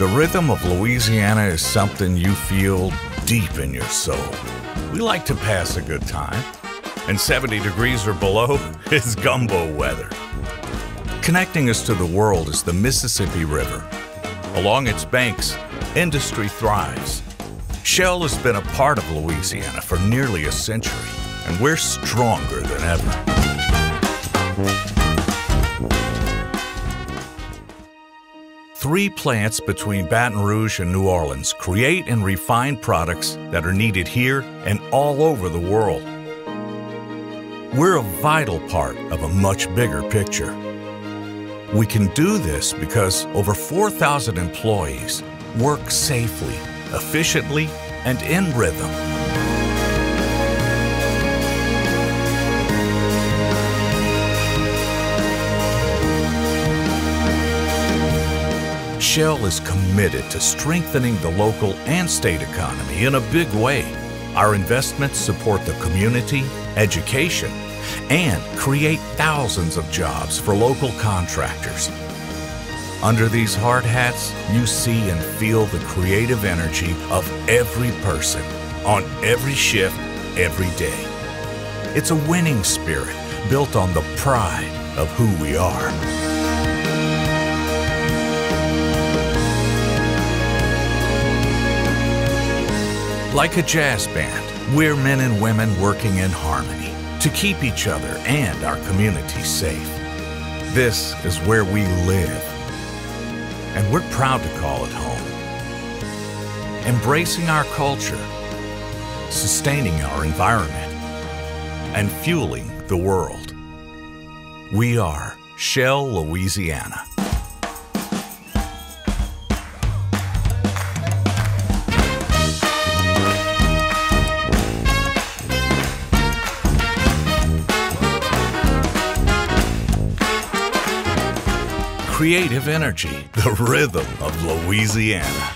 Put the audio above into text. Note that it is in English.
The rhythm of Louisiana is something you feel deep in your soul. We like to pass a good time, and 70 degrees or below is gumbo weather. Connecting us to the world is the Mississippi River. Along its banks, industry thrives. Shell has been a part of Louisiana for nearly a century, and we're stronger than ever. Three plants between Baton Rouge and New Orleans create and refine products that are needed here and all over the world. We're a vital part of a much bigger picture. We can do this because over 4,000 employees work safely, efficiently, and in rhythm. Shell is committed to strengthening the local and state economy in a big way. Our investments support the community, education, and create thousands of jobs for local contractors. Under these hard hats, you see and feel the creative energy of every person, on every shift, every day. It's a winning spirit built on the pride of who we are. Like a jazz band, we're men and women working in harmony to keep each other and our communities safe. This is where we live, and we're proud to call it home. Embracing our culture, sustaining our environment, and fueling the world. We are Shell, Louisiana. Creative energy, the rhythm of Louisiana.